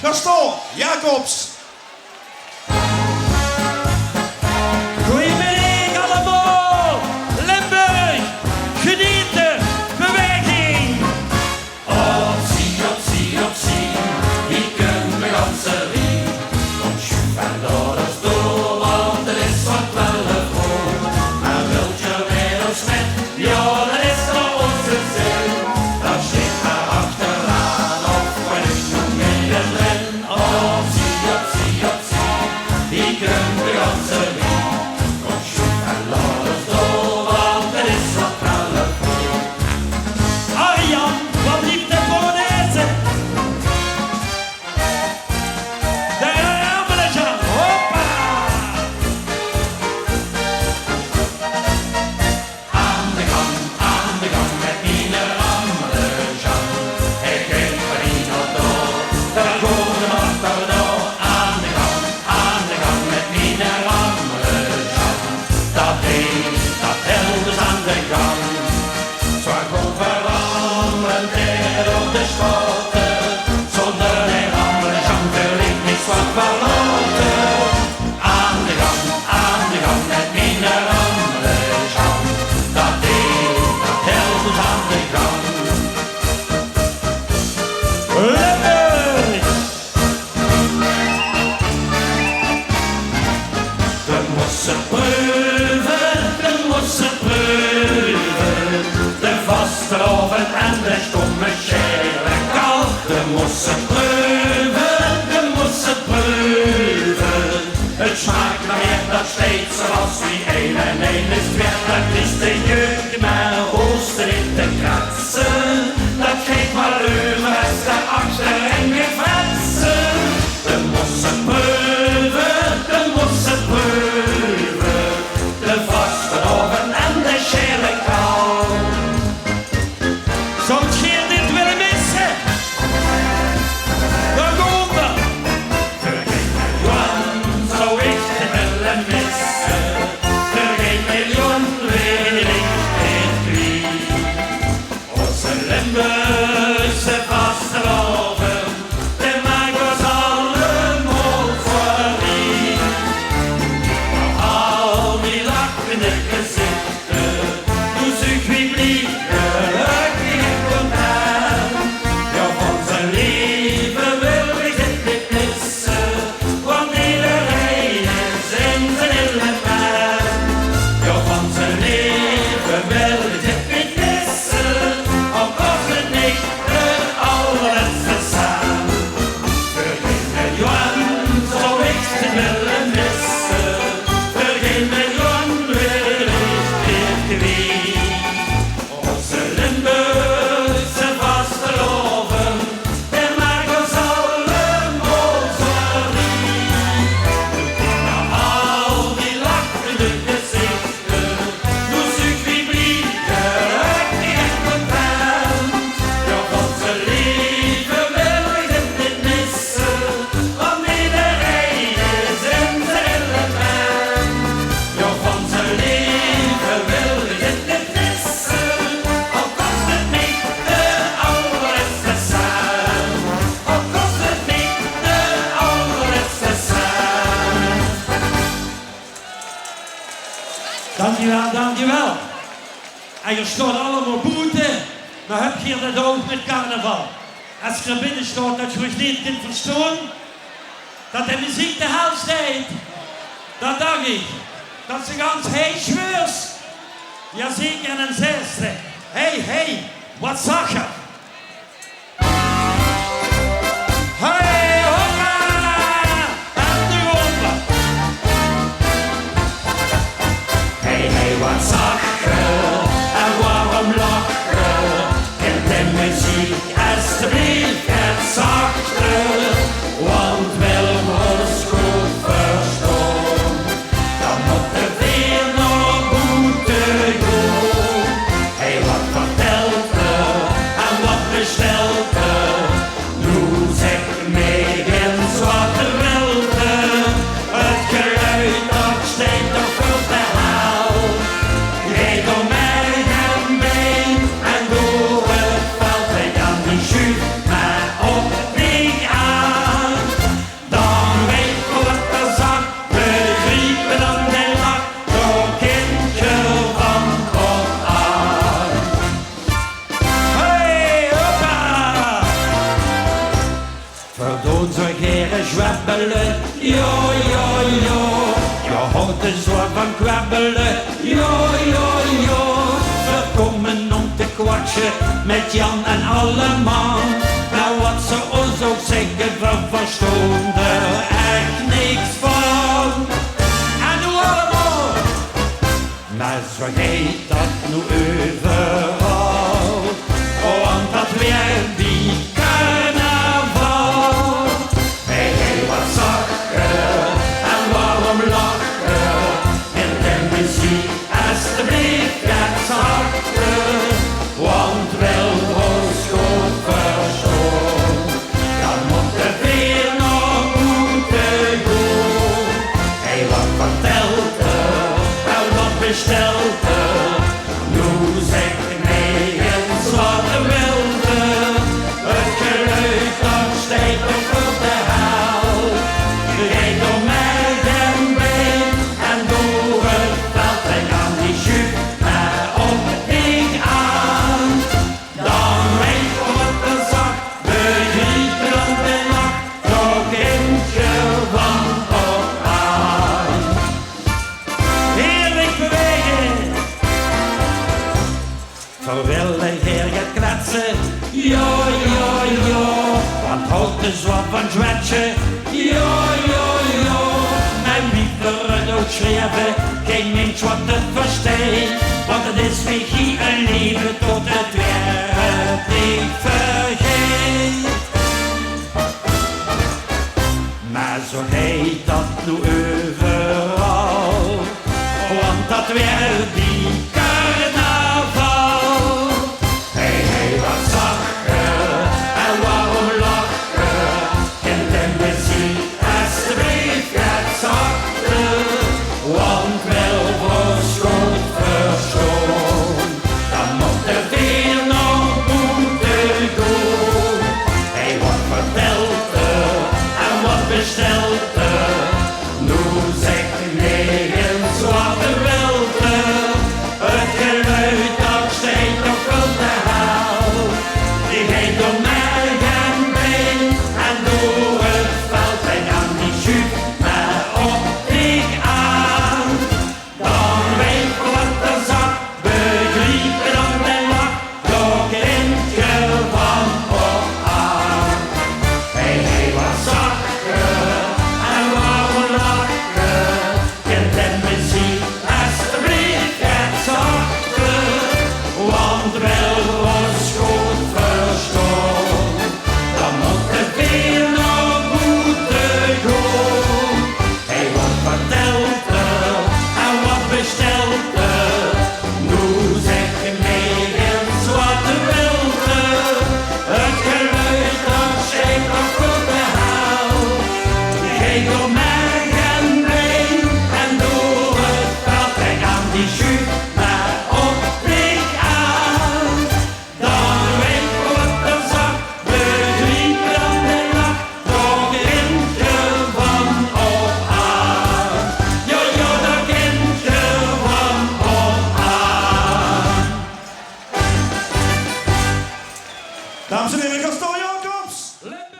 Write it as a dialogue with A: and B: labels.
A: Gaston Jacobs.
B: Goedemiddag allemaal! Limburg! Genieten! Beweging!
C: Optie, optie, optie, wie kunt de ganse lied? Kom schuf en door ons door, want er is wat wel voor. En wilt je met ons met, ja, dat is nog onze zin. Dan zit maar achteraan, of wat is nog middenin. Optie, optie, optie, wie kunt de ganse lied? Kom schuf en door ons door, want er is wat wel voor.
B: Arjan, wat liep de Polonaise? De Rameletje, hoppa!
C: Aan de gang met mijn rammeljan. Ik geef er niet op door, daar komt de macht al door. Aan de gang met mijn rammeljan. Dat is, dat held is aan de gang. Zwaar komt verrammelen tegen op de schoten. Zonder een rammeljan wil ik niks van verloten. Aan de gang met mijn rammeljan. Dat is, dat held is aan de gang.
B: Limburg!
C: De mossen proeven, de vaste oven en de stomme schere kal. De mossen proeven, het smaakt naar meer dat steeds zoals wie 1 en 1 is 2. Dat is de jeugd met oosten in te kratsen. Dat geeft maar ruimers daarachter en weer fratsen. De mossen proeven, de vaste oven en de schere kal.
B: Zou het geen dit willen missen? Daar komt het!
C: Vergeet miljoen, zou ik het willen missen. Vergeet miljoen, weet ik niet wie. Onze Limburgse vasteloven, de maakt ons allemaal verliefd. Nou al die lachende gezichten, doe zich wie blieft, gelukkig en content. Ja, van zijn leven wil ik dit niet missen, want iedereen is in zijn element. Ja, van zijn leven wil ik dit niet missen, al kost het niet de allerlaatste cent. Vergeet miljoen, zou ik het willen missen. Vergeet miljoen, wil ik dit kwijt. Onze Limburgse vasteloven, die maakt ons allemaal verliefd. Na al die lachende gezichten, doe zich wie blieft, gelukkig en content. Ja, van zijn leven wil ik dit niet missen, want iedereen is in zijn element. Ja, van zijn leven wil ik dit niet missen, al kost het niet de allerlaatste cent. Al kost het niet de allerlaatste cent.
B: Dankjewel, dankjewel. En je staat allemaal boete, maar heb je dat ook met carnaval? Als je er binnen staat dat je het niet kunt verstaan, dat de muziek de hel steekt, dan dacht ik dat ze ganz hees was. Jazeker en een zesde. Hey, wat zag je? Hey, hoppa! En de ronde.
C: Hey, wat zag je en waarom lach je? In de muziek alsjeblieft het zachter, want wil ons goed verstaan, dan moet er weer nog boete gaan. Hey, wat vertelt je en wat bestelt je? Doe zeg mee in zwarte welte, het geluid dat steekt op veel te haal. Geef om mij en been en doe het valt bij dan die schuur, maar op niet aan. Jo, jo, jo. Jag hade så van kvabbelen. Jo, jo, jo. We komen om te kwatsen met Jan en alle man. Nou wat ze ons ook zeggen, we verstonden er echt niks van. En nu allemaal. Maar zo heet dat nu overal. Want dat weer die carnaval. Hey, hey, wat zakken en waarom lachen? En de muziek, alsjeblieft, gaat zachter. Want wel ons goed verstaan. Dan moet de weer nog moeten doen. Hey, wat vertelt er? En wat bestelt er? Nu zeg nee eens wat er wilde. Het geluid dat steekt op de hel. Rijd door mij en been en door het veld. En aan die jup maar op het ding aan. Dan weet je wat er zag. Begrijpen aan de nacht. Nog eentje van op aan. Heerlijk bewegen. Terwijl de heer gaat kletsen. Jo, jo, jo. Want houdt de zwart van zwetje. Jo, jo, jo. Mijn wieveren ook schreven. Geen mens wat het versteekt. Want het is regie een leven tot het werd niet vergeet. Maar zo heet dat nu overal. Want dat werd die carnaval. Hey, hey, wat zakken en waarom lachen? En de muziek, alsjeblieft, gaat zachter. Want wel was goed verstaan. Dan moet er weer nog moeten doen. Hey, wat vertelt er en wat bestelt er? Nu zegt nergens wat er wilde. Het geluid dat steekt op de hel. Die heet door mij en been en door het veld. En aan die jup maar op die aan. Dan weet je wat er zat. Begrijpen dan de lach. Toch eentje van op aan. Hey, hey, wat zakken en waarom lachen? Kent de muziek, alsjeblieft, gaat zachter. Want wel was goed verstaan. Dan moet de weer nog moeten gaan. Hey, wat vertelt er en wat bestelt er? Nu zeg je nergens wat er wilde. Het geluid dat steekt op de hel. Geef door mij en been en door het veld. En aan die jup maar op dik aan. Dan weet je wat er zag. Begrijpen dan de nacht. Toch eentje van op aan. Jo, jo, toch eentje van op aan.
A: Dames en heren, Gaston